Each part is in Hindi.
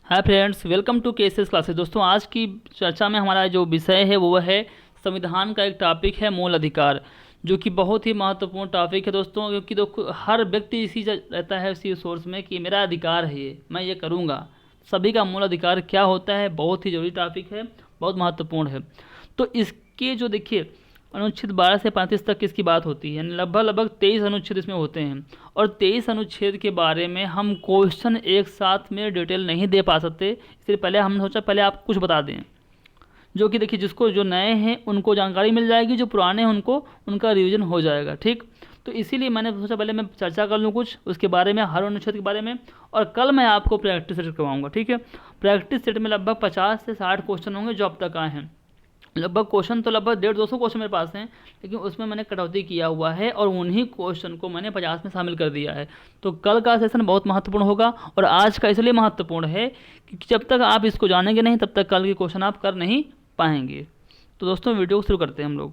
Hi friends, welcome to cases classes. दोस्तों, आज की चर्चा में हमारा जो विषय है वो है संविधान का एक टॉपिक है मूल अधिकार, जो कि बहुत ही महत्वपूर्ण टॉपिक है दोस्तों। क्योंकि हर व्यक्ति इसी रहता है इसी सोर्स में कि मेरा अधिकार है ये, मैं ये करूँगा। सभी का मूल अधिकार क्या होता है, बहुत ही जरूरी टॉपिक है, बहुत महत्वपूर्ण है। तो इसके जो देखिए अनुच्छेद 12 से 35 तक इसकी बात होती है, यानी लगभग 23 अनुच्छेद इसमें होते हैं। और 23 अनुच्छेद के बारे में हम क्वेश्चन एक साथ में डिटेल नहीं दे पा सकते, इसलिए पहले हमने सोचा पहले आप कुछ बता दें, जो कि देखिए जिसको जो नए हैं उनको जानकारी मिल जाएगी, जो पुराने हैं उनको उनका रिवीजन हो जाएगा। ठीक, तो इसीलिए मैंने सोचा पहले मैं चर्चा कर लूँ कुछ उसके बारे में, हर अनुच्छेद के बारे में, और कल मैं आपको प्रैक्टिस सेट करवाऊँगा। ठीक है, प्रैक्टिस सेट में लगभग 50 से 60 क्वेश्चन होंगे जो अब तक आए हैं। लगभग क्वेश्चन तो लगभग 150-200 क्वेश्चन मेरे पास हैं, लेकिन उसमें मैंने कटौती किया हुआ है और उन्हीं क्वेश्चन को मैंने 50 में शामिल कर दिया है। तो कल का सेशन बहुत महत्वपूर्ण होगा, और आज का इसलिए महत्वपूर्ण है क्योंकि जब तक आप इसको जानेंगे नहीं तब तक कल के क्वेश्चन आप कर नहीं पाएंगे। तो दोस्तों, वीडियो को शुरू करते हैं हम लोग।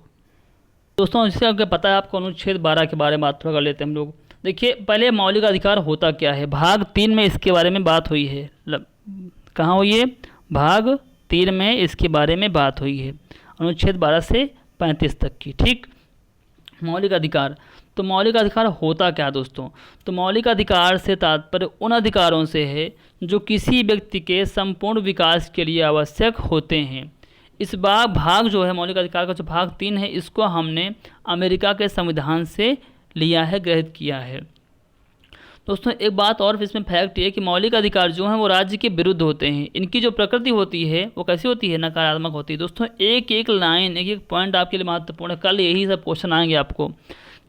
दोस्तों, इससे आपको पता है, आपको अनुच्छेद 12 के बारे में बात थोड़ा कर लेते हैं हम लोग। देखिए, पहले मौलिक अधिकार होता क्या है, भाग 3 में इसके बारे में बात हुई है। कहाँ हुई है? भाग 3 में इसके बारे में बात हुई है, अनुच्छेद 12 से 35 तक की। ठीक, मौलिक अधिकार। तो मौलिक अधिकार होता क्या दोस्तों? तो मौलिक अधिकार से तात्पर्य उन अधिकारों से है जो किसी व्यक्ति के संपूर्ण विकास के लिए आवश्यक होते हैं। इस भाग जो है मौलिक अधिकार का, जो भाग 3 है, इसको हमने अमेरिका के संविधान से लिया है, ग्रहित किया है। दोस्तों, एक बात और इसमें फैक्ट ये कि मौलिक अधिकार जो हैं वो राज्य के विरुद्ध होते हैं। इनकी जो प्रकृति होती है वो कैसी होती है? नकारात्मक होती है। दोस्तों, एक एक लाइन, एक एक पॉइंट आपके लिए महत्वपूर्ण है। कल यही सब क्वेश्चन आएंगे आपको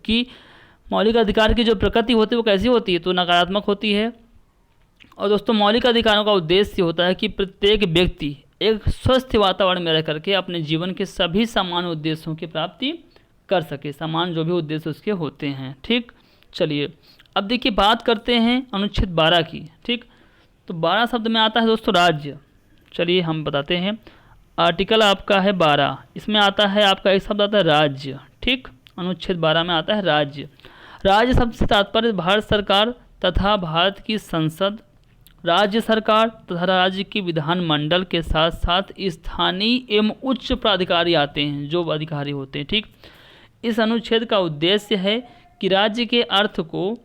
कि मौलिक अधिकार की जो प्रकृति होती है वो कैसी होती है, तो नकारात्मक होती है। और दोस्तों, मौलिक अधिकारों का उद्देश्य होता है कि प्रत्येक व्यक्ति एक स्वस्थ वातावरण में रह करके अपने जीवन के सभी सामान्य उद्देश्यों की प्राप्ति कर सके, समान जो भी उद्देश्य उसके होते हैं। ठीक, चलिए अब देखिए बात करते हैं अनुच्छेद 12 की। ठीक, तो 12 शब्द में आता है दोस्तों राज्य। चलिए हम बताते हैं, आर्टिकल आपका है 12, इसमें आता है आपका एक शब्द आता है राज्य। ठीक, अनुच्छेद 12 में आता है राज्य। राज्य शब्द से तात्पर्य भारत सरकार तथा भारत की संसद, राज्य सरकार तथा राज्य की विधानमंडल के साथ साथ स्थानीय एवं उच्च प्राधिकारी आते हैं, जो अधिकारी होते हैं। ठीक, इस अनुच्छेद का उद्देश्य है कि राज्य के अर्थ को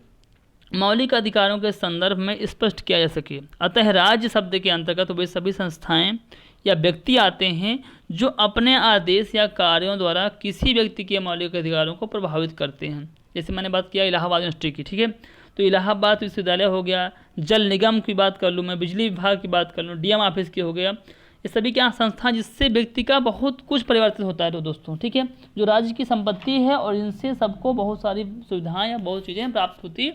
मौलिक अधिकारों के संदर्भ में स्पष्ट किया जा सके। अतः राज्य शब्द के अंतर्गत वे सभी संस्थाएं या व्यक्ति आते हैं जो अपने आदेश या कार्यों द्वारा किसी व्यक्ति के मौलिक अधिकारों को प्रभावित करते हैं। जैसे मैंने बात किया इलाहाबाद यूनिवर्सिटी की। ठीक है, तो इलाहाबाद विश्वविद्यालय हो गया, जल निगम की बात कर लूँ मैं, बिजली विभाग की बात कर लूँ, डीएम ऑफिस की हो गया, ये सभी क्या संस्था जिससे व्यक्ति का बहुत कुछ परिवर्तित होता है। तो दोस्तों, ठीक है, जो राज्य की संपत्ति है और इनसे सबको बहुत सारी सुविधाएँ या बहुत चीज़ें प्राप्त होती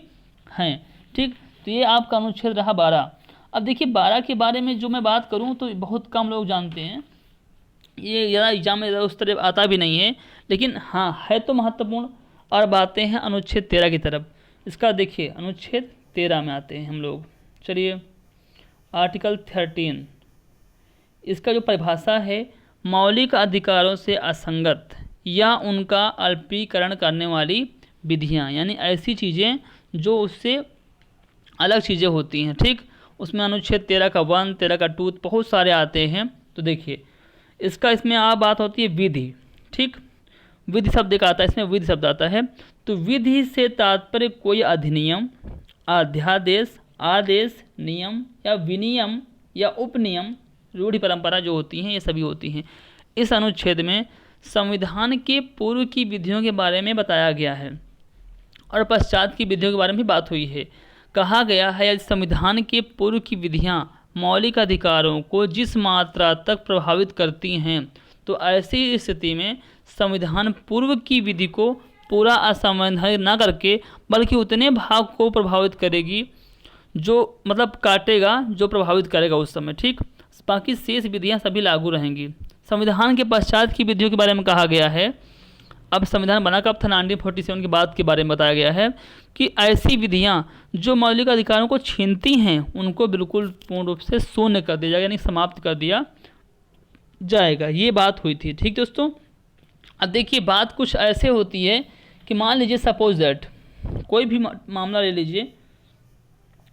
हैं। ठीक, तो ये आपका अनुच्छेद रहा 12। अब देखिए 12 के बारे में जो मैं बात करूं तो बहुत कम लोग जानते हैं, ये ज़्यादा एग्जाम में उस तरह आता भी नहीं है, लेकिन हाँ है तो महत्वपूर्ण। और बातें हैं अनुच्छेद 13 की तरफ। इसका देखिए अनुच्छेद 13 में आते हैं हम लोग। चलिए, आर्टिकल 13, इसका जो परिभाषा है, मौलिक अधिकारों से असंगत या उनका अल्पीकरण करने वाली विधियाँ, यानी ऐसी चीज़ें जो उससे अलग चीज़ें होती हैं। ठीक, उसमें अनुच्छेद 13 का 1, 13 का 2 बहुत सारे आते हैं। तो देखिए इसमें बात होती है विधि। ठीक, विधि शब्द एक आता है, इसमें विधि शब्द आता है। तो विधि से तात्पर्य कोई अधिनियम, अध्यादेश, आदेश, नियम या विनियम या उपनियम, रूढ़ि परंपरा जो होती हैं, ये सभी होती हैं। इस अनुच्छेद में संविधान के पूर्व की विधियों के बारे में बताया गया है और पश्चात की विधियों के बारे में भी बात हुई है। कहा गया है संविधान के पूर्व की विधियां मौलिक अधिकारों को जिस मात्रा तक प्रभावित करती हैं, तो ऐसी स्थिति में संविधान पूर्व की विधि को पूरा असंवैधानिक न करके बल्कि उतने भाग को प्रभावित करेगी जो मतलब काटेगा, जो प्रभावित करेगा उस समय। ठीक, बाकी शेष विधियां सभी लागू रहेंगी। संविधान के पश्चात की विधियों के बारे में कहा गया है। अब संविधान बना कब था? 1947 के बाद के बारे में बताया गया है कि ऐसी विधियां जो मौलिक अधिकारों को छीनती हैं उनको बिल्कुल पूर्ण रूप से शून्य कर दिया जाएगा, यानी समाप्त कर दिया जाएगा। ये बात हुई थी। ठीक दोस्तों, अब देखिए बात कुछ ऐसे होती है कि मान लीजिए सपोज दैट कोई भी मामला ले लीजिए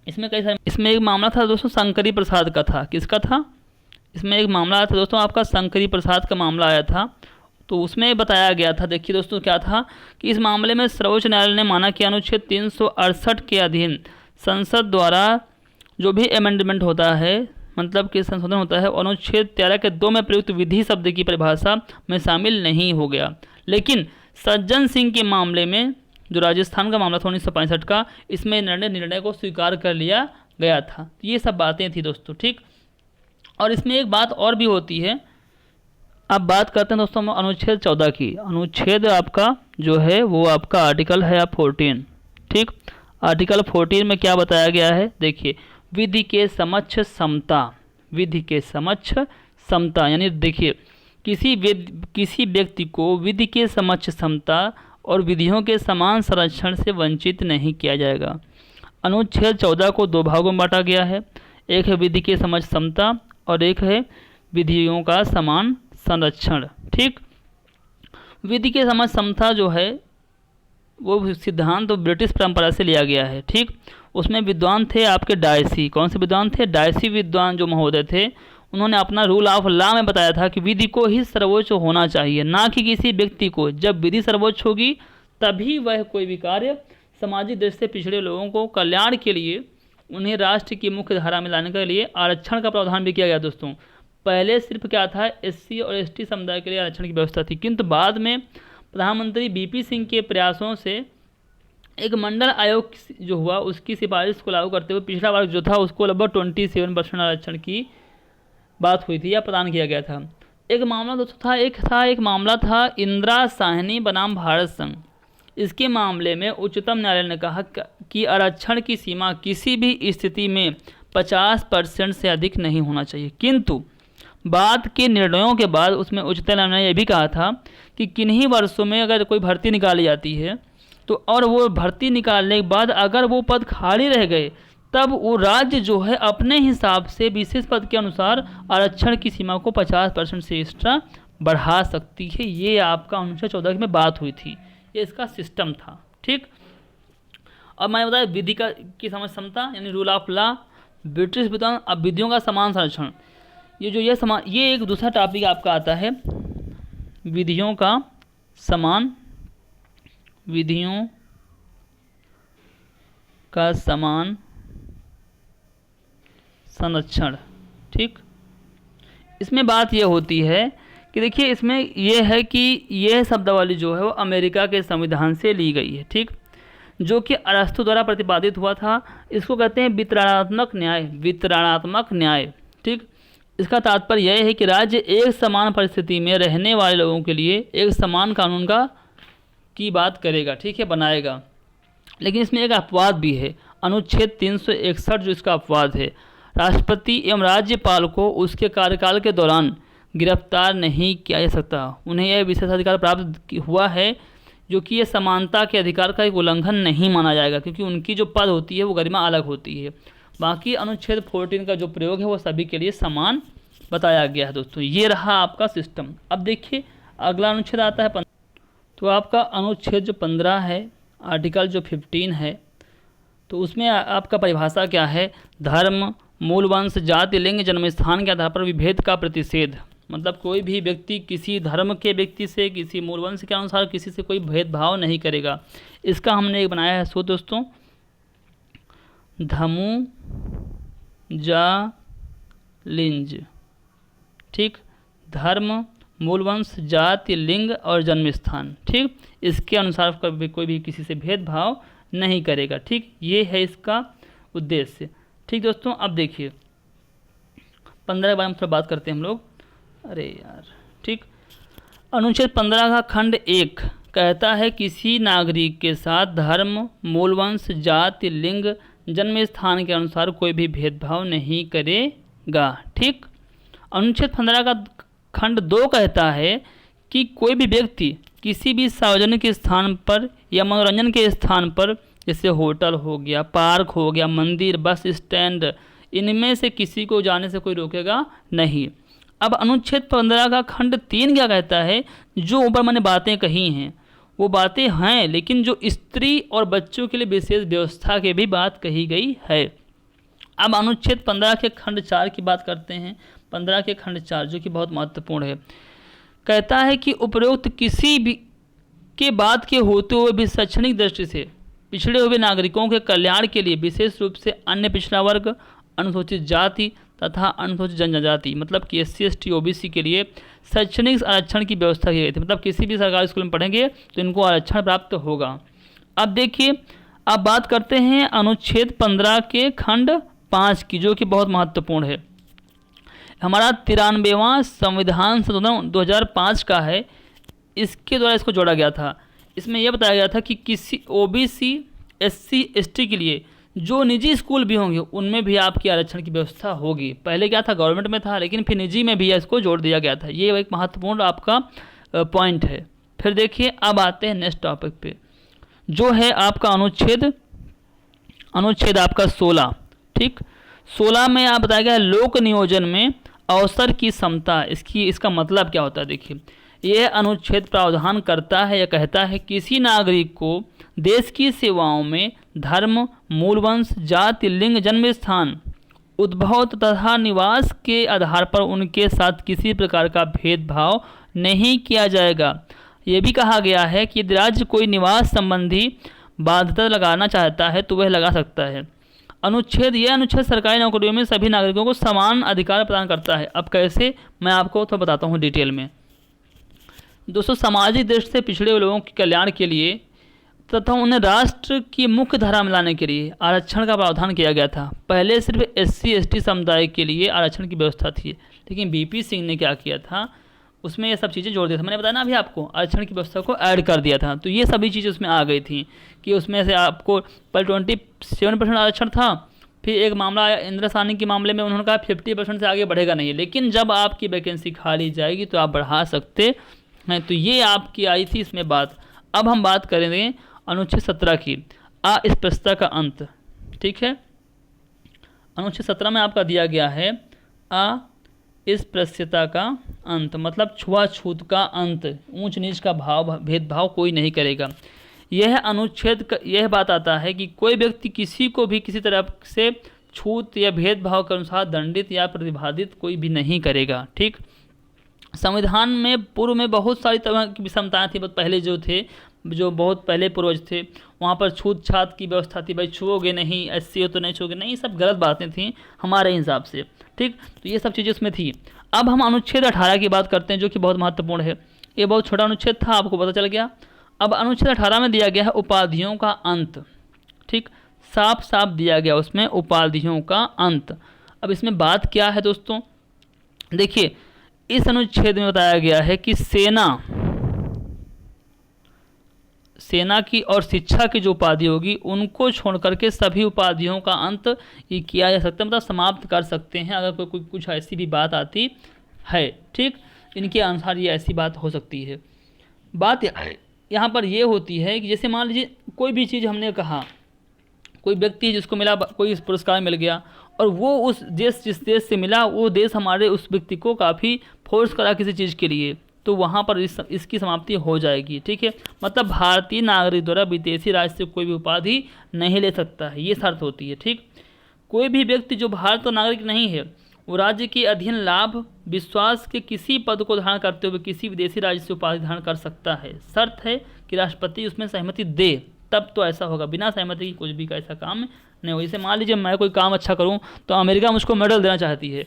इसमें कई सारे, इसमें एक मामला था दोस्तों शंकरी प्रसाद का था। किसका था? इसमें एक मामला आया था दोस्तों आपका शंकरी प्रसाद का मामला आया था। तो उसमें बताया गया था, देखिए दोस्तों क्या था कि इस मामले में सर्वोच्च न्यायालय ने माना कि अनुच्छेद 368 के अधीन संसद द्वारा जो भी अमेंडमेंट होता है, मतलब कि संशोधन होता है, अनुच्छेद 13 के 2 में प्रयुक्त विधि शब्द की परिभाषा में शामिल नहीं हो गया। लेकिन सज्जन सिंह के मामले में, जो राजस्थान का मामला था 1965 का, इसमें निर्णय को स्वीकार कर लिया गया था। ये सब बातें थी दोस्तों, ठीक। और इसमें एक बात और भी होती है। अब बात करते हैं दोस्तों हम अनुच्छेद 14 की। अनुच्छेद आपका जो है वो आपका आर्टिकल है 14, ठीक। आर्टिकल 14 में क्या बताया गया है, देखिए, विधि के समक्ष समता। विधि के समक्ष समता यानी देखिए, किसी व्यक्ति को विधि के समक्ष समता और विधियों के समान संरक्षण से वंचित नहीं किया जाएगा। अनुच्छेद 14 को 2 भागों में बांटा गया है। एक है विधि के समक्ष समता और एक है विधियों का समान संरक्षण, ठीक। विधि के समक्ष समता जो है वो सिद्धांत तो ब्रिटिश परंपरा से लिया गया है, ठीक। उसमें विद्वान थे आपके डायसी। कौन से विद्वान थे? डायसी विद्वान जो महोदय थे, उन्होंने अपना रूल ऑफ लॉ में बताया था कि विधि को ही सर्वोच्च होना चाहिए, ना कि किसी व्यक्ति को। जब विधि सर्वोच्च होगी तभी वह कोई भी कार्य सामाजिक दृष्टि से पिछड़े लोगों को कल्याण के लिए, उन्हें राष्ट्र की मुख्य धारा में लाने के लिए आरक्षण का प्रावधान भी किया गया दोस्तों। पहले सिर्फ क्या था, एससी और एसटी समुदाय के लिए आरक्षण की व्यवस्था थी, किंतु बाद में प्रधानमंत्री बीपी सिंह के प्रयासों से एक मंडल आयोग जो हुआ, उसकी सिफारिश को लागू करते हुए पिछड़ा वर्ग जो था उसको लगभग 27% आरक्षण की बात हुई थी या प्रदान किया गया था। एक मामला दोस्तों था, एक मामला था इंदिरा साहनी बनाम भारत संघ। इसके मामले में उच्चतम न्यायालय ने कहा कि आरक्षण की सीमा किसी भी स्थिति में 50% से अधिक नहीं होना चाहिए, किंतु बाद के निर्णयों के बाद उसमें उच्चतम न्यायालय ने यह भी कहा था कि किन्हीं वर्षों में अगर कोई भर्ती निकाली जाती है तो, और वो भर्ती निकालने के बाद अगर वो पद खाली रह गए, तब वो राज्य जो है अपने हिसाब से विशेष पद के अनुसार आरक्षण की सीमा को 50% से एक्स्ट्रा बढ़ा सकती है। ये आपका 1914 में बात हुई थी, ये इसका सिस्टम था, ठीक। अब मैं बताया विधि की समझ समता यानी रूल ऑफ लॉ, ब्रिटिश विद्वान, अब विधियों का समान संरक्षण। ये एक दूसरा टॉपिक आपका आता है, विधियों का समान संरक्षण, ठीक। इसमें बात यह होती है कि देखिए, इसमें यह है कि यह शब्दावली जो है वो अमेरिका के संविधान से ली गई है, ठीक, जो कि अरस्तु द्वारा प्रतिपादित हुआ था। इसको कहते हैं वितरणात्मक न्याय, ठीक। इसका तात्पर्य यह है कि राज्य एक समान परिस्थिति में रहने वाले लोगों के लिए एक समान कानून की बात करेगा, ठीक है, बनाएगा। लेकिन इसमें एक अपवाद भी है, अनुच्छेद 361 जो इसका अपवाद है, राष्ट्रपति एवं राज्यपाल को उसके कार्यकाल के दौरान गिरफ्तार नहीं किया जा सकता। उन्हें यह विशेषाधिकार प्राप्त हुआ है जो कि ये समानता के अधिकार का एक उल्लंघन नहीं माना जाएगा, क्योंकि उनकी जो पद होती है वो गरिमा अलग होती है। बाकी अनुच्छेद 14 का जो प्रयोग है वो सभी के लिए समान बताया गया है दोस्तों। ये रहा आपका सिस्टम। अब देखिए अगला अनुच्छेद आता है तो आपका अनुच्छेद जो 15 है, आर्टिकल जो 15 है, तो उसमें आपका परिभाषा क्या है, धर्म, मूल वंश, जाति, लिंग, जन्मस्थान के आधार पर विभेद का प्रतिषेध। मतलब कोई भी व्यक्ति किसी धर्म के व्यक्ति से, किसी मूल वंश के अनुसार किसी से कोई भेदभाव नहीं करेगा। इसका हमने एक बनाया है दोस्तों, धमु जा लिंज, ठीक, धर्म, मूल वंश, जाति, लिंग और जन्म स्थान, ठीक, इसके अनुसार कोई भी किसी से भेदभाव नहीं करेगा, ठीक। ये है इसका उद्देश्य, ठीक दोस्तों। अब देखिए 15 के बारे में थोड़ा बात करते हैं हम लोग। अरे यार, ठीक, अनुच्छेद 15 का खंड 1 कहता है किसी नागरिक के साथ धर्म, मूल वंश, जाति, लिंग, जन्म स्थान के अनुसार कोई भी भेदभाव नहीं करेगा, ठीक। अनुच्छेद 15 का खंड 2 कहता है कि कोई भी व्यक्ति किसी भी सार्वजनिक स्थान पर या मनोरंजन के स्थान पर, जैसे होटल हो गया, पार्क हो गया, मंदिर, बस स्टैंड, इनमें से किसी को जाने से कोई रोकेगा नहीं। अब अनुच्छेद 15 का खंड 3 क्या कहता है, जो ऊपर मैंने बातें कही हैं वो बातें हैं, लेकिन जो स्त्री और बच्चों के लिए विशेष व्यवस्था की भी बात कही गई है, अब अनुच्छेद 15 के खंड 4 की बात करते हैं। 15 के खंड 4 जो कि बहुत महत्वपूर्ण है, कहता है कि उपरोक्त किसी भी के बाद के होते हुए भी शैक्षणिक दृष्टि से पिछड़े हुए नागरिकों के कल्याण के लिए विशेष रूप से अन्य पिछड़ा वर्ग, अनुसूचित जाति तथा अनुसूचित जनजाति मतलब कि SC ST OBC के लिए शैक्षणिक आरक्षण की व्यवस्था की गई थी। मतलब किसी भी सरकारी स्कूल में पढ़ेंगे तो इनको आरक्षण प्राप्त होगा। अब देखिए, अब बात करते हैं अनुच्छेद 15 के खंड 5 की, जो कि बहुत महत्वपूर्ण है। हमारा 93वां संविधान संशोधन 2005 का है, इसके द्वारा इसको जोड़ा गया था। इसमें यह बताया गया था कि किसी OBC SC ST के लिए जो निजी स्कूल भी होंगे उनमें भी आपकी आरक्षण की व्यवस्था होगी। पहले क्या था, गवर्नमेंट में था, लेकिन फिर निजी में भी इसको जोड़ दिया गया था। ये एक महत्वपूर्ण आपका पॉइंट है। फिर देखिए, अब आते हैं नेक्स्ट टॉपिक पे, जो है आपका अनुच्छेद आपका 16। ठीक, 16 में आप बताया गया लोक नियोजन में अवसर की समता। इसका मतलब क्या होता है, देखिए यह अनुच्छेद प्रावधान करता है या कहता है किसी नागरिक को देश की सेवाओं में धर्म, मूलवंश, जाति, लिंग, जन्म स्थान, उद्भव तथा निवास के आधार पर उनके साथ किसी प्रकार का भेदभाव नहीं किया जाएगा। ये भी कहा गया है कि यदि राज्य कोई निवास संबंधी बाध्यता लगाना चाहता है तो वह लगा सकता है। यह अनुच्छेद सरकारी नौकरियों में सभी नागरिकों को समान अधिकार प्रदान करता है। अब कैसे, मैं आपको तो बताता हूँ डिटेल में। दोस्तों, सामाजिक दृष्टि से पिछड़े हुए लोगों के कल्याण के लिए तथा उन्हें राष्ट्र की मुख्य धारा में लाने के लिए आरक्षण का प्रावधान किया गया था। पहले सिर्फ SC ST समुदाय के लिए आरक्षण की व्यवस्था थी, लेकिन BP सिंह ने क्या किया था, उसमें ये सब चीज़ें जोड़ दिया था। मैंने बताया ना अभी आपको, आरक्षण की व्यवस्था को ऐड कर दिया था, तो ये सभी चीज़ें उसमें आ गई थी कि उसमें से आपको पहले 27% आरक्षण था, फिर एक मामला आया इंदिरा साहनी के मामले में, उन्होंने कहा 50% से आगे बढ़ेगा नहीं, लेकिन जब आपकी वैकेंसी खाली जाएगी तो आप बढ़ा सकते हैं। तो ये आपकी आई थी इसमें बात। अब हम बात करेंगे अनुच्छेद 17 की, अस्पृश्यता का अंत। ठीक है, अनुच्छेद 17 में आपका दिया गया है अस्पृश्यता का अंत, मतलब छुआछूत का अंत, ऊंच नीच का भेदभाव कोई नहीं करेगा। यह अनुच्छेद यह बात आता है कि कोई व्यक्ति किसी को भी किसी तरह से छूत या भेदभाव के अनुसार दंडित या प्रतिबाधित कोई भी नहीं करेगा। ठीक, संविधान में पूर्व में बहुत सारी तरह की विषमताएं थी। पहले जो बहुत पहले पूर्वज थे, वहाँ पर छूत छात की व्यवस्था थी, भाई छुओगे नहीं, SC हो तो नहीं छुओगे नहीं, सब गलत बातें थी हमारे हिसाब से। ठीक, तो ये सब चीज़ें उसमें थी। अब हम अनुच्छेद 18 की बात करते हैं, जो कि बहुत महत्वपूर्ण है। ये बहुत छोटा अनुच्छेद था, आपको पता चल गया। अब अनुच्छेद 18 में दिया गया है उपाधियों का अंत। ठीक, साफ साफ दिया गया उसमें उपाधियों का अंत। अब इसमें बात क्या है दोस्तों, देखिए इस अनुच्छेद में बताया गया है कि सेना की और शिक्षा की जो उपाधि होगी उनको छोड़ करके सभी उपाधियों का अंत ये किया जा सकता है, मतलब समाप्त कर सकते हैं अगर कोई कुछ ऐसी भी बात आती है। ठीक, इनके अनुसार ये ऐसी बात हो सकती है। बात यहाँ पर ये होती है कि जैसे मान लीजिए कोई भी चीज़ हमने कहा, कोई व्यक्ति जिसको मिला, कोई पुरस्कार मिल गया और वो उस देश जिस देश से मिला वो देश हमारे उस व्यक्ति को काफ़ी फोर्स करा किसी चीज़ के लिए, तो वहाँ पर इसकी समाप्ति हो जाएगी। ठीक है, मतलब भारतीय नागरिक द्वारा विदेशी राज्य से कोई भी उपाधि नहीं ले सकता है, ये शर्त होती है। ठीक, कोई भी व्यक्ति जो भारत का नागरिक नहीं है वो राज्य के अधीन लाभ विश्वास के किसी पद को धारण करते हुए किसी विदेशी राज्य से उपाधि धारण कर सकता है। शर्त है कि राष्ट्रपति उसमें सहमति दे, तब तो ऐसा होगा, बिना सहमति की कुछ भी का ऐसा काम नहीं होगा। जैसे मान लीजिए मैं कोई काम अच्छा करूं तो अमेरिका मुझको मेडल देना चाहती है,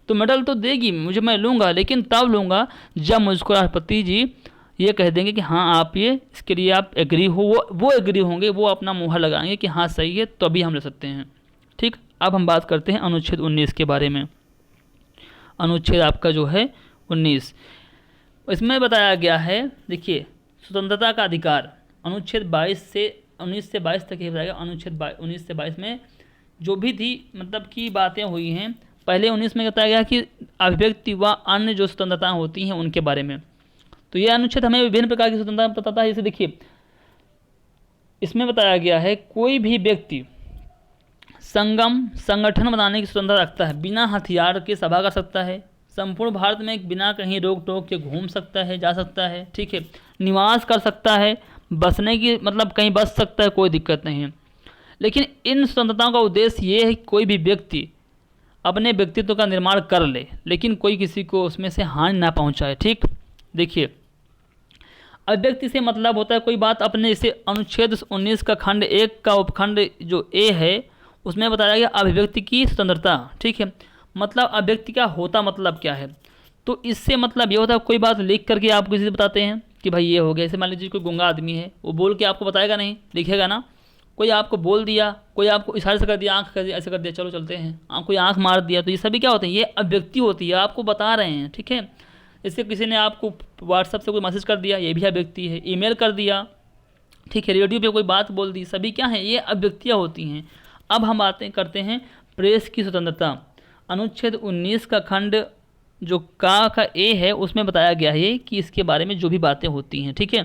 तो मेडल तो देगी मुझे, मैं लूँगा, लेकिन तब लूँगा जब मुझको राष्ट्रपति जी ये कह देंगे कि हाँ आप ये इसके लिए आप एग्री हो, वो एग्री होंगे, वो अपना मुहर लगाएंगे कि हाँ सही है, तभी हम ले सकते हैं। ठीक, अब हम बात करते हैं अनुच्छेद 19 के बारे में। अनुच्छेद आपका जो है 19, इसमें बताया गया है, देखिए स्वतंत्रता का अधिकार। अनुच्छेद 19 से 22 तक ये बताया गया। अनुच्छेद 19 से 22 में जो भी थी मतलब की बातें हुई हैं, पहले 19 में बताया गया कि अभिव्यक्ति व अन्य जो स्वतंत्रताएं होती हैं उनके बारे में। तो यह अनुच्छेद हमें विभिन्न प्रकार की स्वतंत्रता बताता है। जैसे देखिए इसमें बताया गया है कोई भी व्यक्ति संगठन बनाने की स्वतंत्रता रखता है, बिना हथियार के सभा कर सकता है, संपूर्ण भारत में बिना कहीं रोक टोक के घूम सकता है, जा सकता है। ठीक है, निवास कर सकता है, बसने की मतलब कहीं बस सकता है, कोई दिक्कत नहीं है। लेकिन इन स्वतंत्रताओं का उद्देश्य ये है कि कोई भी व्यक्ति अपने व्यक्तित्व का निर्माण कर ले, लेकिन कोई किसी को उसमें से हानि ना पहुंचाए। ठीक, देखिए अभिव्यक्ति से मतलब होता है कोई बात अपने, इसे अनुच्छेद 19 का खंड 1 का उपखंड जो ए है उसमें बताया गया अभिव्यक्ति की स्वतंत्रता। ठीक है, मतलब अभिव्यक्ति का होता मतलब क्या है, तो इससे मतलब ये होता है कोई बात लिख करके आप किसी से बताते हैं कि भाई ये हो गया। जैसे मान लीजिए कोई गूंगा आदमी है, वो बोल के आपको बताएगा नहीं, लिखेगा ना। कोई आपको बोल दिया, कोई आपको इशारे से कर दिया, आँख कर दिया, ऐसे कर दिया, चलो चलते हैं, कोई आँख मार दिया, तो ये सभी क्या होते हैं, ये अभिव्यक्ति होती है, आपको बता रहे हैं। ठीक है, इससे किसी ने आपको व्हाट्सएप से कोई मैसेज कर दिया, ये भी अभिव्यक्ति है। ईमेल कर दिया, ठीक है, रेडियो पे कोई बात बोल दी, सभी क्या है, ये अभिव्यक्तियाँ होती हैं। अब हम बातें करते हैं प्रेस की स्वतंत्रता। अनुच्छेद 19 का खंड जो का ए है उसमें बताया गया है कि इसके बारे में जो भी बातें होती हैं। ठीक है,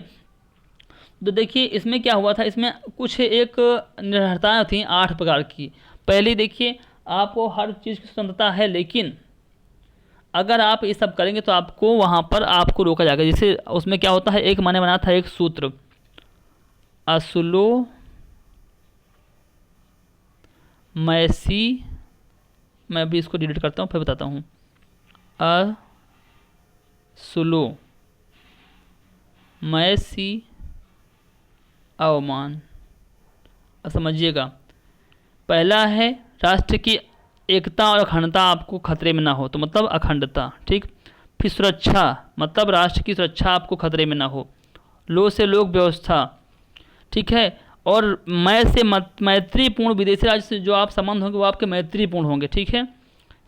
तो देखिए इसमें क्या हुआ था, इसमें कुछ एक निर्भरताएँ थी 8 प्रकार की। पहले देखिए आपको हर चीज़ की स्वतंत्रता है, लेकिन अगर आप ये सब करेंगे तो आपको वहाँ पर आपको रोका जाएगा। जैसे उसमें क्या होता है, एक मैंने बनाया था एक सूत्र, असुलो मैसी, मैं भी इसको डिलीट करता हूँ फिर बताता हूँ, असुलो मैसी अवमान। समझिएगा, पहला है राष्ट्र की एकता और अखंडता आपको खतरे में ना हो, तो मतलब अखंडता। ठीक, फिर सुरक्षा, मतलब राष्ट्र की सुरक्षा आपको खतरे में ना हो। लो से लोक व्यवस्था, ठीक है, और मैं से मैत्रीपूर्ण, विदेशी राज्य से जो आप संबंध होंगे वो आपके मैत्रीपूर्ण होंगे। ठीक है,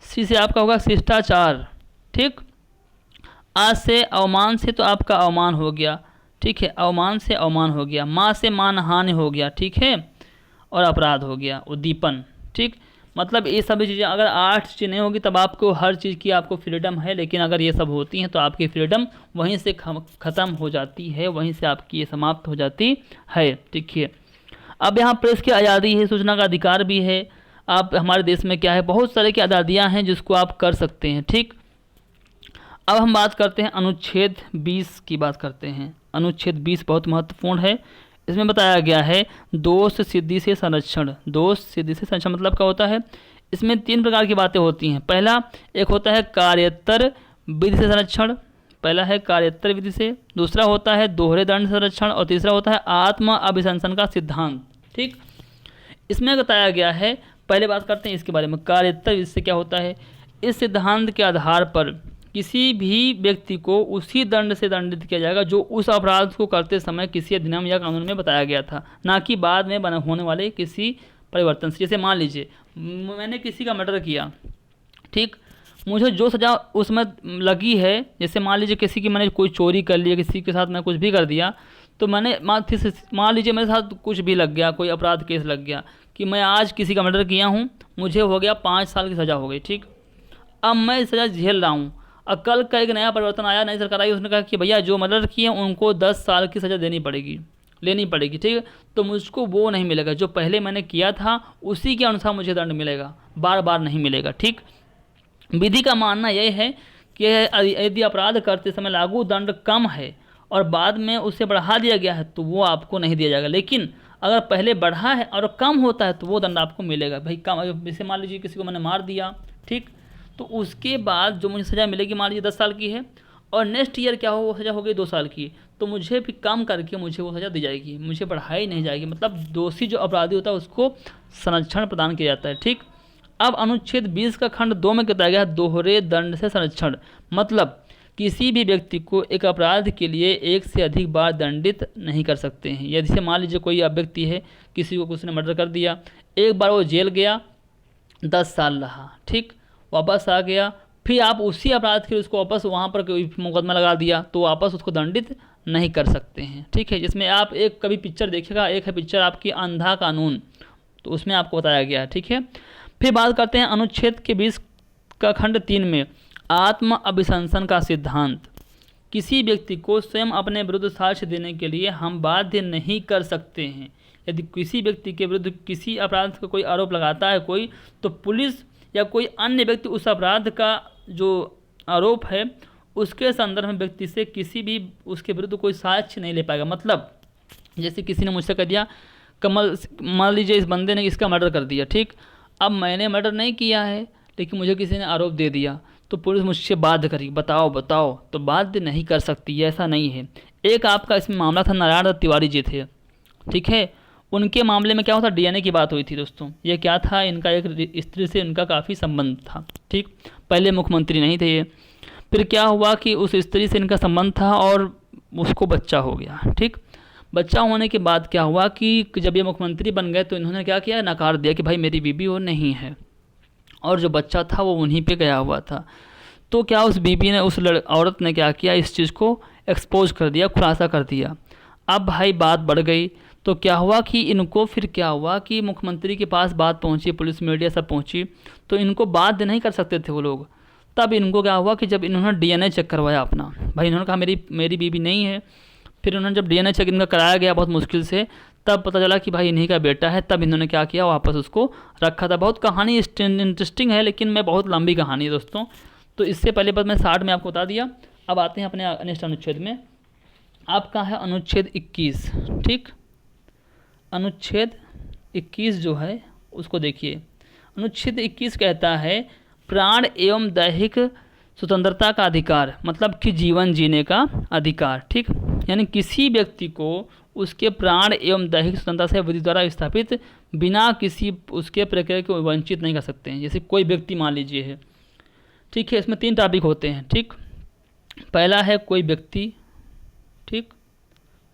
सी से आपका होगा शिष्टाचार। ठीक, आज से अवमान से तो आपका अवमान हो गया। ठीक है, अवमान से अवमान हो गया। माँ से मानहानि हो गया। ठीक है, और अपराध हो गया, उद्दीपन। ठीक, मतलब ये सभी चीज़ें अगर 8 चीज़ें नहीं होगी तब आपको हर चीज़ की आपको फ्रीडम है, लेकिन अगर ये सब होती हैं तो आपकी फ्रीडम वहीं से ख़त्म हो जाती है, वहीं से आपकी ये समाप्त हो जाती है। ठीक है, अब यहाँ प्रेस की आज़ादी है, सूचना का अधिकार भी है। आप हमारे देश में क्या है, बहुत सारे की आज़ादियाँ हैं जिसको आप कर सकते हैं। ठीक, अब हम बात करते हैं अनुच्छेद 20 की बात करते हैं। अनुच्छेद 20 बहुत महत्वपूर्ण है। इसमें बताया गया है दोष सिद्धि से संरक्षण। दोष सिद्धि से संरक्षण मतलब क्या होता है, इसमें 3 प्रकार की बातें होती हैं। पहला एक होता है कार्योत्तर विधि से संरक्षण, पहला है कार्योत्तर विधि से, दूसरा होता है दोहरे दंड संरक्षण, और तीसरा होता है आत्म अभिशंसन का सिद्धांत। ठीक, इसमें बताया गया है, पहले बात करते हैं इसके बारे में। कार्योत्तर विधि से क्या होता है, इस सिद्धांत के आधार पर किसी भी व्यक्ति को उसी दंड से दंडित किया जाएगा जो उस अपराध को करते समय किसी अधिनियम या कानून में बताया गया था, ना कि बाद में होने वाले किसी परिवर्तन से। जैसे मान लीजिए मैंने किसी का मर्डर किया, ठीक, मुझे जो सज़ा उसमें लगी है, जैसे मान लीजिए किसी की मैंने कोई चोरी कर लिया, किसी के साथ मैं कुछ भी कर दिया, तो मैंने मान लीजिए मेरे साथ कुछ भी लग गया, कोई अपराध केस लग गया कि मैं आज किसी का मर्डर किया हूँ, मुझे हो गया 5 साल की सज़ा हो गई। ठीक, अब मैं इस सज़ा झेल रहा हूँ। अब कल का एक नया परिवर्तन आया, नई सरकार आई, उसने कहा कि भैया जो मर्डर किए उनको 10 साल की सज़ा लेनी पड़ेगी। ठीक है, तो मुझको वो नहीं मिलेगा, जो पहले मैंने किया था उसी के अनुसार मुझे दंड मिलेगा, बार बार नहीं मिलेगा। ठीक, विधि का मानना यह है कि यदि अपराध करते समय लागू दंड कम है और बाद में उसे बढ़ा दिया गया है तो वो आपको नहीं दिया जाएगा, लेकिन अगर पहले बढ़ा है और कम होता है तो वो दंड आपको मिलेगा। भाई कम, जैसे मान लीजिए किसी को मैंने मार दिया, ठीक, तो उसके बाद जो मुझे सज़ा मिलेगी, मान लीजिए 10 साल की है, और नेक्स्ट ईयर क्या हो, वो सज़ा हो गई 2 साल की, तो मुझे भी कम करके मुझे वो सज़ा दी जाएगी, मुझे बढ़ाई नहीं जाएगी। मतलब दोषी जो अपराधी होता है उसको संरक्षण प्रदान किया जाता है। ठीक, अब अनुच्छेद 20 का खंड 2 में बताया गया है दोहरे दंड से संरक्षण, मतलब किसी भी व्यक्ति को एक अपराध के लिए एक से अधिक बार दंडित नहीं कर सकते हैं। यदि से मान लीजिए कोई व्यक्ति है, किसी को उसने मर्डर कर दिया, एक बार वो जेल गया, 10 साल रहा, ठीक, वापस आ गया, फिर आप उसी अपराध के लिए उसको वापस वहाँ पर कोई मुकदमा लगा दिया तो वापस उसको दंडित नहीं कर सकते हैं। ठीक है, जिसमें आप एक कभी पिक्चर देखिएगा, एक है पिक्चर आपकी अंधा कानून, तो उसमें आपको बताया गया है। ठीक है, फिर बात करते हैं अनुच्छेद के 20 का खंड 3 में आत्म अभिशंसन का सिद्धांत। किसी व्यक्ति को स्वयं अपने विरुद्ध साक्ष्य देने के लिए हम बाध्य नहीं कर सकते हैं। यदि किसी व्यक्ति के विरुद्ध किसी अपराध का कोई आरोप लगाता है कोई, तो पुलिस या कोई अन्य व्यक्ति उस अपराध का जो आरोप है उसके संदर्भ में व्यक्ति से किसी भी उसके विरुद्ध कोई साक्ष्य नहीं ले पाएगा। मतलब जैसे किसी ने मुझसे कमल, मान लीजिए इस बंदे ने इसका मर्डर कर दिया, ठीक। अब मैंने मर्डर नहीं किया है, लेकिन मुझे किसी ने आरोप दे दिया, तो पुलिस मुझसे बाध्य करेगी, बताओ बताओ, तो बाध्य नहीं कर सकती, ऐसा नहीं है। एक आपका इसमें मामला था, नारायण दत्त तिवारी जी थे, ठीक है। उनके मामले में क्या होता, डीएनए की बात हुई थी दोस्तों। ये क्या था, इनका एक स्त्री से इनका काफ़ी संबंध था, ठीक। पहले मुख्यमंत्री नहीं थे ये। फिर क्या हुआ कि उस स्त्री से इनका संबंध था और उसको बच्चा हो गया, ठीक। बच्चा होने के बाद क्या हुआ कि जब ये मुख्यमंत्री बन गए तो इन्होंने क्या किया, नकार दिया कि भाई मेरी बीबी वो नहीं है, और जो बच्चा था वो उन्हीं पे गया हुआ था। तो क्या उस बीबी ने, उस औरत ने क्या किया, इस चीज़ को एक्सपोज कर दिया, खुलासा कर दिया। अब भाई बात बढ़ गई, तो क्या हुआ कि इनको फिर क्या हुआ कि मुख्यमंत्री के पास बात पहुंची, पुलिस मीडिया सब पहुंची, तो इनको बाध्य नहीं कर सकते थे वो लोग। तब इनको क्या हुआ कि जब इन्होंने डीएनए चेक करवाया अपना, भाई इन्होंने कहा मेरी बीबी नहीं है। फिर उन्होंने जब डीएनए चेक इनका कराया गया बहुत मुश्किल से, तब पता चला कि भाई इन्हीं का बेटा है। तब इन्होंने क्या किया, वापस उसको रखा था। बहुत कहानी इंटरेस्टिंग है, लेकिन मैं बहुत लंबी कहानी है दोस्तों, तो इससे पहले बस मैं 60 में आपको बता दिया। अब आते हैं अपने नेक्स्ट अनुच्छेद में। आपका है अनुच्छेद 21, ठीक। अनुच्छेद 21 जो है उसको देखिए। अनुच्छेद 21 कहता है प्राण एवं दैहिक स्वतंत्रता का अधिकार, मतलब कि जीवन जीने का अधिकार, ठीक। यानी किसी व्यक्ति को उसके प्राण एवं दैहिक स्वतंत्रता से विधि द्वारा स्थापित बिना किसी उसके प्रक्रिया को वंचित नहीं कर सकते हैं। जैसे कोई व्यक्ति मान लीजिए है, ठीक है। इसमें 3 टॉपिक होते हैं, ठीक। पहला है कोई व्यक्ति, ठीक,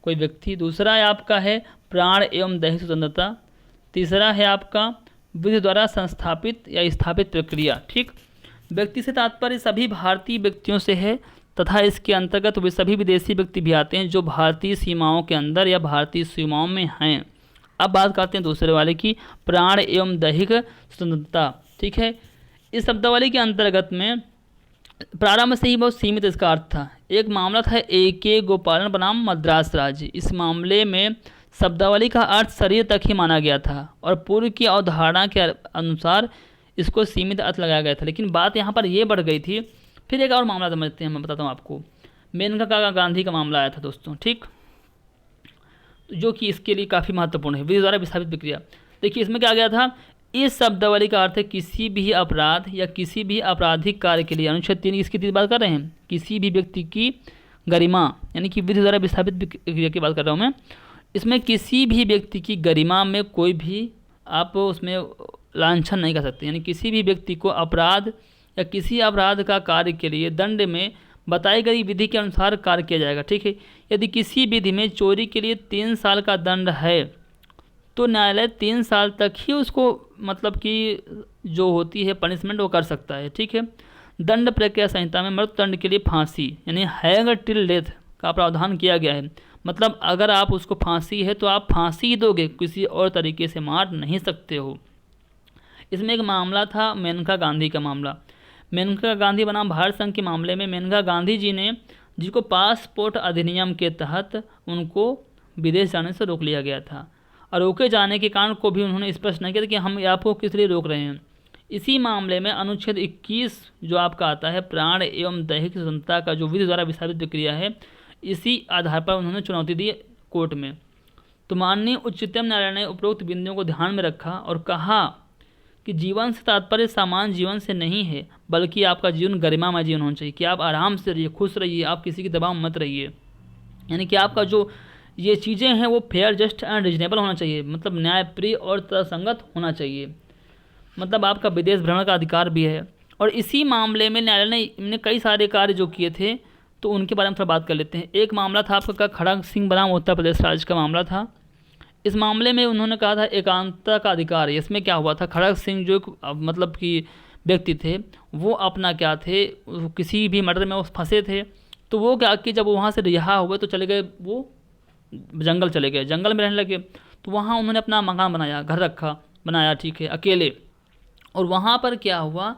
कोई व्यक्ति। दूसरा है आपका है प्राण एवं दैहिक स्वतंत्रता। तीसरा है आपका विधि द्वारा संस्थापित या स्थापित प्रक्रिया, ठीक। व्यक्ति से तात्पर्य सभी भारतीय व्यक्तियों से है तथा इसके अंतर्गत वे सभी विदेशी व्यक्ति भी आते हैं जो भारतीय सीमाओं के अंदर या भारतीय सीमाओं में हैं। अब बात करते हैं दूसरे वाले की, प्राण एवं दैहिक स्वतंत्रता, ठीक है। इस शब्दावली के अंतर्गत में प्रारंभ से ही बहुत सीमित इसका अर्थ था। एक मामला था AK गोपालन बनाम मद्रास राज्य। इस मामले में शब्दावली का अर्थ शरीर तक ही माना गया था और पूर्व की अवधारणा के अनुसार इसको सीमित अर्थ लगाया गया था। लेकिन बात यहाँ पर ये बढ़ गई थी। फिर एक और मामला समझते हैं, मैं बताता हूँ आपको। मेनका गांधी का मामला आया था दोस्तों, ठीक, जो कि इसके लिए काफ़ी महत्वपूर्ण है, विधि द्वारा विस्थापित प्रक्रिया। देखिए इसमें क्या गया था, इस शब्दावली का अर्थ है किसी भी अपराध या किसी भी आपराधिक कार्य के लिए, अनुच्छेद 3 इसकी बात कर रहे हैं, किसी भी व्यक्ति की गरिमा यानी कि विधि द्वारा विस्थापित प्रक्रिया की बात कर रहा हूँ मैं। इसमें किसी भी व्यक्ति की गरिमा में कोई भी आप उसमें लांछन नहीं कर सकते। यानी किसी भी व्यक्ति को अपराध या किसी अपराध का कार्य के लिए दंड में बताई गई विधि के अनुसार कार्य किया जाएगा, ठीक है। यदि किसी विधि में चोरी के लिए 3 साल का दंड है तो न्यायालय 3 साल तक ही उसको मतलब कि जो होती है पनिशमेंट वो कर सकता है, ठीक है। दंड प्रक्रिया संहिता में मृत्युदंड के लिए फांसी यानी हैंग टिल डेथ का प्रावधान किया गया है। मतलब अगर आप उसको फांसी है तो आप फांसी ही दोगे, किसी और तरीके से मार नहीं सकते हो। इसमें एक मामला था मेनका गांधी का मामला। मेनका गांधी बनाम भारत संघ के मामले में मेनका गांधी जी ने, जिसको पासपोर्ट अधिनियम के तहत उनको विदेश जाने से रोक लिया गया था, और रोके जाने के कारण को भी उन्होंने स्पष्ट नहीं किया कि हम आपको किस लिए रोक रहे हैं। इसी मामले में अनुच्छेद 21 जो आपका आता है प्राण एवं दैहिक स्वतंत्रता का जो विधि द्वारा विस्थापित प्रक्रिया है, इसी आधार पर उन्होंने चुनौती दी कोर्ट में। तो माननीय उच्चतम न्यायालय ने उपरोक्त बिंदुओं को ध्यान में रखा और कहा कि जीवन से तात्पर्य सामान्य जीवन से नहीं है, बल्कि आपका जीवन गरिमामय जीवन होना चाहिए, कि आप आराम से रहिए, खुश रहिए, आप किसी के दबाव में मत रहिए। यानी कि आपका जो ये चीज़ें हैं वो फेयर, जस्ट एंड रीजनेबल होना चाहिए, मतलब न्यायप्रिय और तर्कसंगत होना चाहिए। मतलब आपका विदेश भ्रमण का अधिकार भी है। और इसी मामले में न्यायालय ने कई सारे कार्य जो किए थे, तो उनके बारे में थोड़ा बात कर लेते हैं। एक मामला था आपका खड़ग सिंह बनाम उत्तर प्रदेश राज्य का मामला था। इस मामले में उन्होंने कहा था एकांतता का अधिकार। इसमें क्या हुआ था, खड़ग सिंह जो मतलब कि व्यक्ति थे वो अपना क्या थे, किसी भी मर्डर में वो फंसे थे, तो वो क्या कि जब वहाँ से रिहा हुए तो चले गए, वो जंगल चले गए, जंगल में रहने लगे। तो वहाँ उन्होंने अपना मकान बनाया, घर रखा बनाया, ठीक है, अकेले। और वहाँ पर क्या हुआ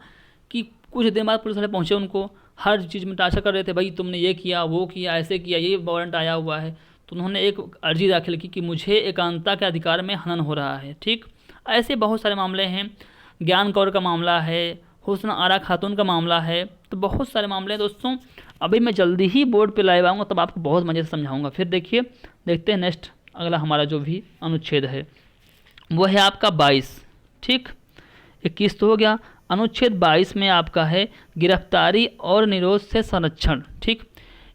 कि कुछ दिन बाद पुलिस वाले पहुँचे, उनको हर चीज़ में टार्चर कर रहे थे, भाई तुमने ये किया, वो किया, ऐसे किया, ये वारंट आया हुआ है। तो उन्होंने एक अर्जी दाखिल की कि मुझे एकांतता के अधिकार में हनन हो रहा है, ठीक। ऐसे बहुत सारे मामले हैं। ज्ञान कौर का मामला है, हुस्न आरा खातून का मामला है, तो बहुत सारे मामले हैं दोस्तों। अभी मैं जल्दी ही बोर्ड पे लाइव आऊँगा, तब आपको बहुत मज़े से समझाऊँगा। फिर देखिए, देखते हैं नेक्स्ट अगला हमारा जो भी अनुच्छेद है। वो है आपका 22। ठीक, 21 तो हो गया। अनुच्छेद 22 में आपका है गिरफ्तारी और निरोध से संरक्षण। ठीक,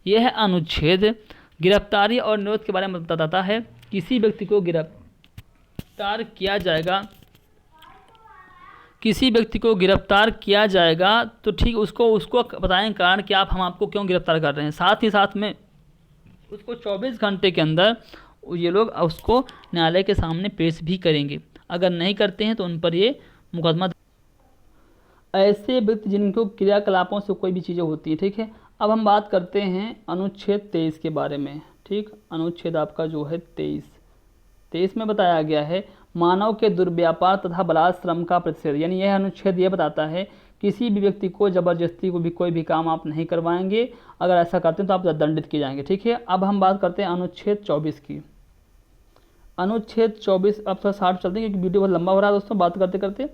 यह है अनुच्छेद गिरफ्तारी और निरोध के बारे में बताता है। किसी व्यक्ति को गिरफ्तार किया जाएगा, किसी व्यक्ति को गिरफ्तार किया जाएगा तो ठीक उसको बताएं कारण कि हम आपको क्यों गिरफ्तार कर रहे हैं। साथ ही साथ में उसको 24 घंटे के अंदर ये लोग उसको न्यायालय के सामने पेश भी करेंगे। अगर नहीं करते हैं तो उन पर ये मुकदमा। ऐसे व्यक्ति जिनको क्रियाकलापों से कोई भी चीज़ें होती है। ठीक है, अब हम बात करते हैं अनुच्छेद 23 के बारे में। ठीक, अनुच्छेद आपका जो है 23 में बताया गया है मानव के दुर्व्यापार तथा बलात्श्रम का प्रतिषेध। यानी यह अनुच्छेद ये बताता है किसी भी व्यक्ति को ज़बरदस्ती को भी कोई भी काम आप नहीं करवाएंगे, अगर ऐसा करते हैं तो आप दंडित किए जाएंगे। ठीक है, अब हम बात करते हैं अनुच्छेद 24 की। अनुच्छेद 24 अब 60 चलते हैं क्योंकि वीडियो बहुत लंबा हो रहा है दोस्तों बात करते करते।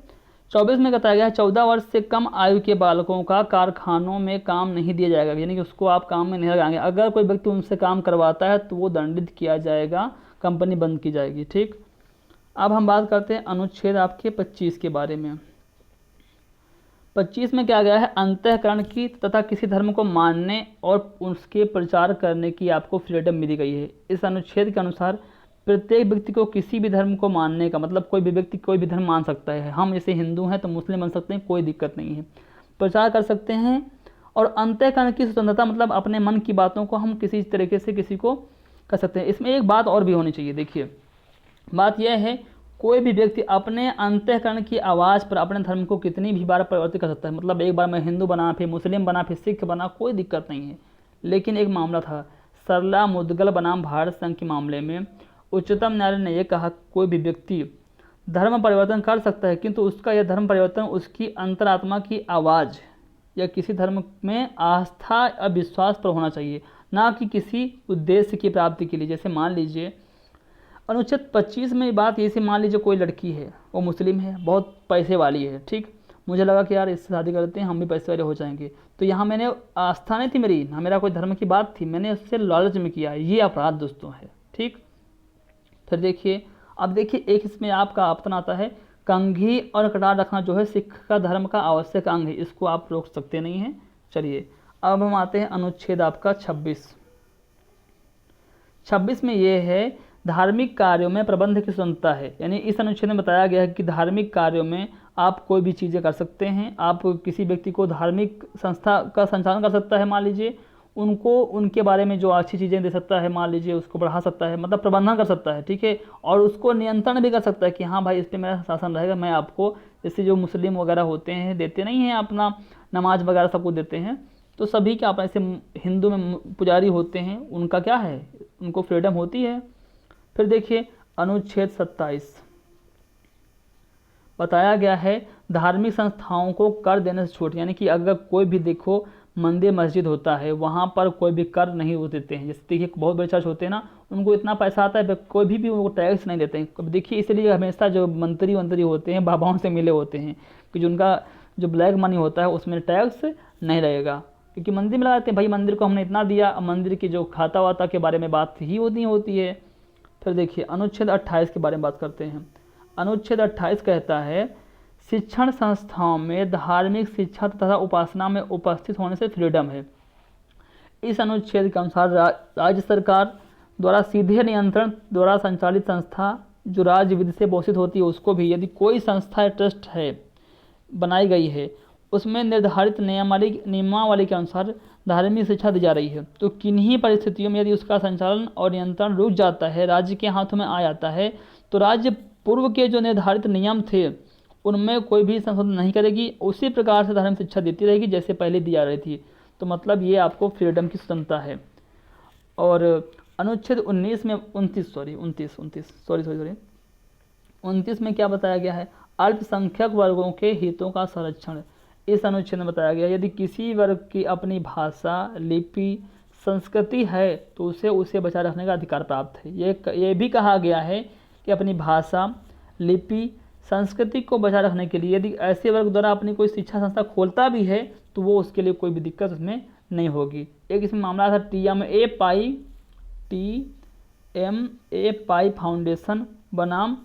24 में बताया गया है 14 वर्ष से कम आयु के बालकों का कारखानों में काम नहीं दिया जाएगा। यानी कि उसको आप काम में नहीं लगाएंगे। अगर कोई व्यक्ति उनसे काम करवाता है तो वो दंडित किया जाएगा, कंपनी बंद की जाएगी। ठीक, अब हम बात करते हैं अनुच्छेद आपके 25 के बारे में। 25 में क्या गया है अंतःकरण की तथा किसी धर्म को मानने और उसके प्रचार करने की आपको फ्रीडम मिली गई है। इस अनुच्छेद के अनुसार प्रत्येक व्यक्ति को किसी भी धर्म को मानने का, मतलब कोई भी व्यक्ति कोई भी धर्म मान सकता है। हम जैसे हिंदू हैं तो मुस्लिम बन सकते हैं, कोई दिक्कत नहीं है, प्रचार कर सकते हैं। और अंतःकरण की स्वतंत्रता, मतलब अपने मन की बातों को हम किसी तरीके से किसी को कर सकते हैं। इसमें एक बात और भी होनी चाहिए। देखिए, बात यह है कोई भी व्यक्ति अपने अंतःकरण की आवाज़ पर अपने धर्म को कितनी भी बार परिवर्तित कर सकता है। मतलब एक बार मैं हिंदू बना, फिर मुस्लिम बना, फिर सिख बना, कोई दिक्कत नहीं है। लेकिन एक मामला था सरला मुदगल बनाम भारत संघ के मामले में उच्चतम न्यायालय ने यह कहा कोई भी व्यक्ति धर्म परिवर्तन कर सकता है, किंतु उसका यह धर्म परिवर्तन उसकी अंतरात्मा की आवाज़ या किसी धर्म में आस्था या विश्वास पर होना चाहिए, ना कि किसी उद्देश्य की प्राप्ति के लिए। जैसे मान लीजिए अनुच्छेद 25 में बात ये से, मान लीजिए कोई लड़की है, वो मुस्लिम है, बहुत पैसे वाली है। ठीक, मुझे लगा कि यार इससे शादी करते हैं, हम भी पैसे वाले हो जाएंगे। तो यहाँ मैंने आस्था नहीं थी मेरी, ना मेरा कोई धर्म की बात थी, मैंने उससे लालच में किया। ये अपराध दोस्तों है। ठीक, फिर देखिए, अब देखिए एक इसमें आपका आपतन आता है कंघी और कटार रखना जो है सिख का धर्म का आवश्यक अंग है, इसको आप रोक सकते नहीं हैं। चलिए अब हम आते हैं अनुच्छेद आपका 26 में ये है धार्मिक कार्यों में प्रबंध की स्वतंत्रता है। यानी इस अनुच्छेद में बताया गया है कि धार्मिक कार्यों में आप कोई भी चीज़ें कर सकते हैं। आप किसी व्यक्ति को धार्मिक संस्था का संचालन कर सकता है, मान लीजिए उनको उनके बारे में जो अच्छी चीज़ें दे सकता है, मान लीजिए उसको बढ़ा सकता है, मतलब प्रबंधन कर सकता है। ठीक है, और उसको नियंत्रण भी कर सकता है कि हाँ भाई इस पर मेरा शासन रहेगा। मैं आपको, जैसे जो मुस्लिम वगैरह होते हैं देते नहीं हैं अपना नमाज वगैरह सब कुछ देते हैं, तो सभी के अपने ऐसे हिंदू में पुजारी होते हैं, उनका क्या है, उनको फ्रीडम होती है। फिर देखिए अनुच्छेद 27 बताया गया है धार्मिक संस्थाओं को कर देने से छूट। यानी कि अगर कोई भी देखो मंदिर मस्जिद होता है वहाँ पर कोई भी कर नहीं वो देते हैं। जैसे देखिए बहुत बड़े चर्च होते हैं ना, उनको इतना पैसा आता है कोई भी वो टैक्स नहीं देते हैं। देखिए इसलिए हमेशा जो मंत्री होते हैं बाबाओं से मिले होते हैं कि जो उनका जो ब्लैक मनी होता है उसमें टैक्स नहीं रहेगा, क्योंकि मंदिर में लगाते हैं भाई मंदिर को हमने इतना दिया। मंदिर की जो खाता वाता के बारे में बात ही होती है। फिर देखिए अनुच्छेद 28 के बारे में बात करते हैं। अनुच्छेद 28 कहता है शिक्षण संस्थाओं में धार्मिक शिक्षा तथा उपासना में उपस्थित होने से फ्रीडम है। इस अनुच्छेद के अनुसार राज्य सरकार द्वारा सीधे नियंत्रण द्वारा संचालित संस्था जो राज्य विधि से पोषित होती है उसको भी, यदि कोई संस्था या ट्रस्ट है बनाई गई है उसमें निर्धारित नियमावली के अनुसार धार्मिक शिक्षा दी जा रही है, तो किन्हीं परिस्थितियों में यदि उसका संचालन और नियंत्रण रुक जाता है, राज्य के हाथों में आ जाता है, तो राज्य पूर्व के जो निर्धारित नियम थे उनमें कोई भी संशोधन नहीं करेगी, उसी प्रकार से धार्मिक शिक्षा देती रहेगी जैसे पहले दी जा रही थी। तो मतलब ये आपको फ्रीडम की स्वतंत्रता है। और अनुच्छेद 19 में 29 में क्या बताया गया है, अल्पसंख्यक वर्गों के हितों का संरक्षण। इस अनुच्छेद में बताया गया यदि किसी वर्ग की अपनी भाषा, लिपि, संस्कृति है तो उसे बचाए रखने का अधिकार प्राप्त है। ये भी कहा गया है कि अपनी भाषा, लिपि, संस्कृति को बचाए रखने के लिए यदि ऐसे वर्ग द्वारा अपनी कोई शिक्षा संस्था खोलता भी है तो वो उसके लिए कोई भी दिक्कत उसमें नहीं होगी। एक इसमें मामला था TMA पाई फाउंडेशन बनाम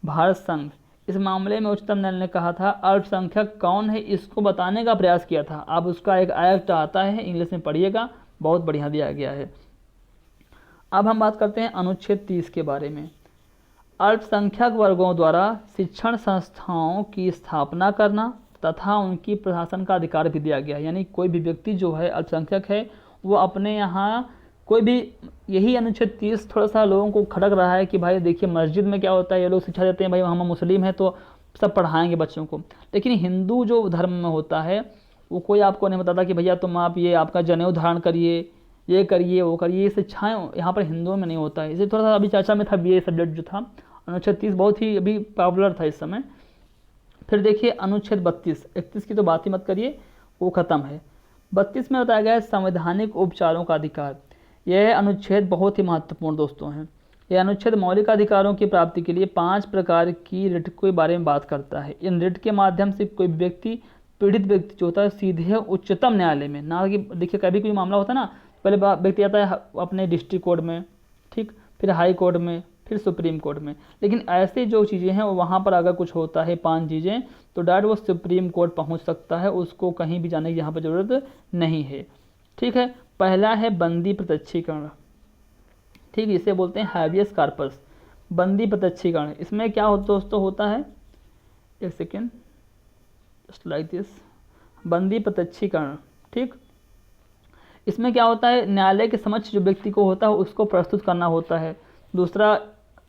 भारत संघ। इस मामले में उच्चतम न्यायालय ने कहा था अल्पसंख्यक कौन है इसको बताने का प्रयास किया था। अब उसका एक एक्ट आता है, इंग्लिश में पढ़िएगा, बहुत बढ़िया दिया गया है। अब हम बात करते हैं अनुच्छेद 30 के बारे में। अल्पसंख्यक वर्गों द्वारा शिक्षण संस्थाओं की स्थापना करना तथा उनकी प्रशासन का अधिकार भी दिया गया है। यानी कोई भी व्यक्ति जो है अल्पसंख्यक है वो अपने यहाँ कोई भी, यही अनुच्छेद 30 थोड़ा सा लोगों को खटक रहा है कि भाई देखिए मस्जिद में क्या होता है, ये लोग शिक्षा देते हैं भाई हम मुस्लिम हैं तो सब पढ़ाएंगे बच्चों को, लेकिन हिंदू जो धर्म में होता है वो कोई आपको नहीं बताता कि भैया तुम आप ये आपका जनेऊ धारण करिए, ये करिए, वो करिए। ये शिक्षाएँ यहाँ पर हिंदुओं में नहीं होता है। इसे थोड़ा सा अभी चर्चा में था BA सब्जेक्ट जो था, अनुच्छेद 30 बहुत ही अभी पॉपुलर था इस समय। फिर देखिए अनुच्छेद 32, 31 की तो बात ही मत करिए, वो ख़त्म है। 32 में बताया गया है संवैधानिक उपचारों का अधिकार। यह अनुच्छेद बहुत ही महत्वपूर्ण दोस्तों है। यह अनुच्छेद मौलिक अधिकारों की प्राप्ति के लिए 5 प्रकार की रिट के बारे में बात करता है। इन रिट के माध्यम से कोई व्यक्ति, पीड़ित व्यक्ति जो होता है सीधे उच्चतम न्यायालय में, ना कि देखिए कभी कोई मामला होता है ना, पहले व्यक्ति आता है अपने डिस्ट्रिक्ट कोर्ट में, ठीक, फिर हाई कोर्ट में, फिर सुप्रीम कोर्ट में, लेकिन ऐसी जो चीज़ें हैं वहाँ पर अगर कुछ होता है 5 चीज़ें तो डायरेक्ट वो सुप्रीम कोर्ट पहुँच सकता है, उसको कहीं भी जाने की यहाँ पर ज़रूरत नहीं है। ठीक है, पहला है बंदी प्रत्यक्षीकरण, ठीक, इसे बोलते हैं हैबियस कार्पस, बंदी प्रत्यक्षीकरण। इसमें क्या दोस्तों होता है, एक सेकेंड, जस्ट लाइक दिस, बंदी प्रत्यक्षीकरण, ठीक। इसमें क्या होता है, न्यायालय के समक्ष जो व्यक्ति को होता है उसको प्रस्तुत करना होता है। दूसरा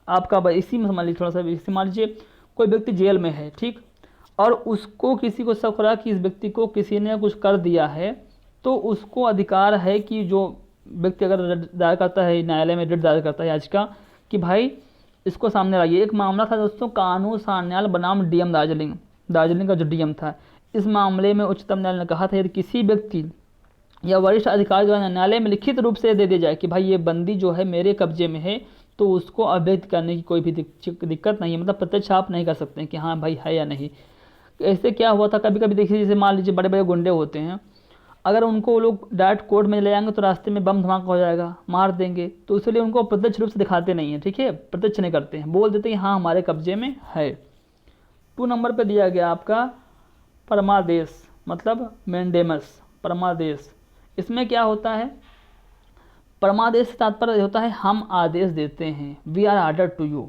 आपका इसी में मान लीजिए, थोड़ा सा इसी मान लीजिए कोई व्यक्ति जेल में है, ठीक, और उसको किसी को शक हो रहा कि इस व्यक्ति को किसी ने कुछ कर दिया है, तो उसको अधिकार है कि जो व्यक्ति अगर दायर करता है न्यायालय में, रिट दायर करता है याचिका कि भाई इसको सामने लाइए। एक मामला था दोस्तों कानून सान्याल बनाम DM दार्जिलिंग का जो DM था, इस मामले में उच्चतम न्यायालय ने कहा था यदि किसी व्यक्ति या वरिष्ठ अधिकारी द्वारा न्यायालय में लिखित रूप से दे दिया जाए कि भाई ये बंदी जो है मेरे कब्जे में है, तो उसको अवैध करने की कोई भी दिक्कत नहीं है, मतलब प्रत्यक्ष आप नहीं कर सकते हैं कि हाँ भाई है या नहीं। ऐसे क्या हुआ था, कभी कभी देखिए जैसे मान लीजिए बड़े बड़े गुंडे होते हैं, अगर उनको लोग डायरेक्ट कोर्ट में ले जाएंगे तो रास्ते में बम धमाका हो जाएगा, मार देंगे, तो इसलिए उनको प्रत्यक्ष रूप से दिखाते नहीं हैं, ठीक है, प्रत्यक्ष नहीं करते हैं, बोल देते हैं हाँ हमारे कब्जे में है। 2 नंबर पर दिया गया आपका परमादेश, मतलब मैंडेमस, परमादेश। इसमें क्या होता है, परमादेश से तात्पर्य होता है हम आदेश देते हैं, we are order to you.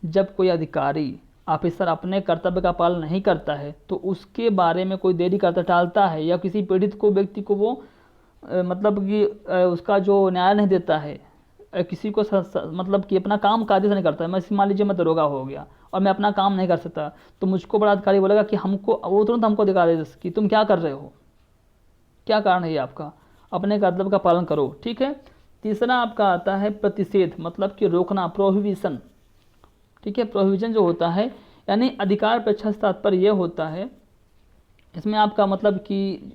जब कोई अधिकारी ऑफिसर अपने कर्तव्य का पालन नहीं करता है तो उसके बारे में कोई देरी करता टालता है या किसी पीड़ित को व्यक्ति को वो मतलब कि उसका जो न्याय नहीं देता है, किसी को मतलब कि अपना काम कायदे से नहीं करता है। मैं मान लीजिए मैं दरोगा हो गया और मैं अपना काम नहीं कर सकता, तो मुझको बड़ा अधिकारी बोलेगा कि हमको, वो तुरंत हमको दिखा दे कि तुम क्या कर रहे हो, क्या कारण है ये आपका, अपने कर्तव्य का पालन करो, ठीक है। तीसरा आपका आता है प्रतिषेध, मतलब कि रोकना, प्रोहिबिशन, ठीक है। प्रोहिबिशन जो होता है यानी अधिकार पेक्षा से तात्पर्य यह होता है, इसमें आपका मतलब कि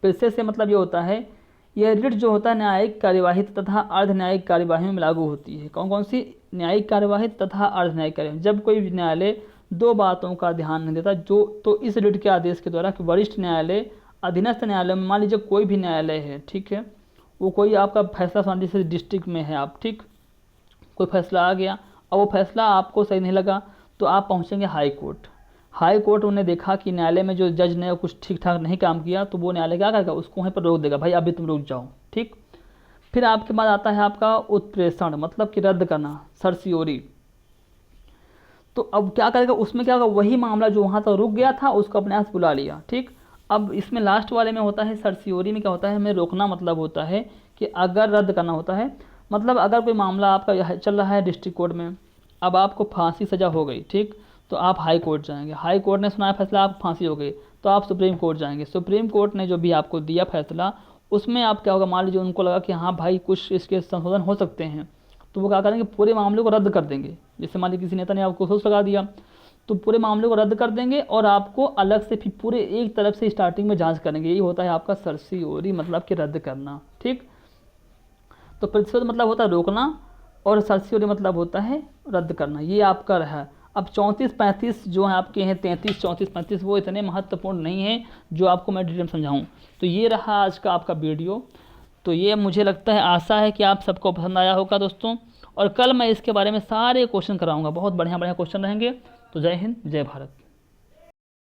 पेशे से मतलब ये होता है, यह रिट जो होता है न्यायिक कार्यवाही तथा अर्ध न्यायिक कार्यवाही में लागू होती है। कौन कौन सी, न्यायिक कार्यवाही तथा अर्ध न्यायिक कार्यवाही। जब कोई न्यायालय 2 बातों का ध्यान नहीं देता जो, तो इस रिट के आदेश के द्वारा कि वरिष्ठ न्यायालय अधीनस्थ न्यायालय में, मान लीजिए कोई भी न्यायालय है, ठीक है, वो कोई आपका फैसला मान लीजिए डिस्ट्रिक्ट में है आप, ठीक, कोई फैसला आ गया और वो फैसला आपको सही नहीं लगा तो आप पहुंचेंगे हाई कोर्ट। हाई कोर्ट उन्हें देखा कि न्यायालय में जो जज ने कुछ ठीक ठाक नहीं काम किया, तो वो न्यायालय क्या करेगा, उसको वहीं पर रोक देगा, भाई अभी तुम रुक जाओ, ठीक। फिर आपके बाद आता है आपका उत्प्रेषण, मतलब कि रद्द करना, सर्सियोरी। तो अब क्या करेगा, उसमें क्या होगा, वही मामला जो वहाँ तक रुक गया था उसको अपने आप बुला लिया, ठीक। अब इसमें लास्ट वाले में होता है सर्सियोरी में क्या होता है, हमें रोकना मतलब होता है कि अगर रद्द करना होता है, मतलब अगर कोई मामला आपका चल रहा है डिस्ट्रिक्ट कोर्ट में, अब आपको फांसी सज़ा हो गई, ठीक, तो आप हाई कोर्ट जाएंगे, हाई कोर्ट ने सुनाया फैसला आप फांसी हो गई तो आप सुप्रीम कोर्ट जाएंगे, सुप्रीम कोर्ट ने जो भी आपको दिया फैसला उसमें आप क्या होगा, मान लीजिए उनको लगा कि हाँ भाई कुछ इसके संशोधन हो सकते हैं, तो वो क्या करेंगे, पूरे मामले को रद्द कर देंगे। जैसे मान लीजिए किसी नेता ने आपको सोच लगा दिया तो पूरे मामले को रद्द कर देंगे और आपको अलग से फिर पूरे एक तरफ से स्टार्टिंग में जांच करेंगे। यही होता है आपका सर्सियोरी, मतलब कि रद्द करना, ठीक। तो प्रतिशोध मतलब होता है रोकना और सर्सियोरी मतलब होता है रद्द करना, ये आपका रहा। अब 34-35 जो है आपके हैं, 33, 34, 35 वो इतने महत्वपूर्ण नहीं है जो आपको मैं डिटेल में समझाऊँ। तो ये रहा आज का आपका वीडियो। तो ये मुझे लगता है, आशा है कि आप सबको पसंद आया होगा दोस्तों। और कल मैं इसके बारे में सारे क्वेश्चन कराऊंगा, बहुत बढ़िया बढ़िया क्वेश्चन रहेंगे। तो जय हिंद, जय भारत।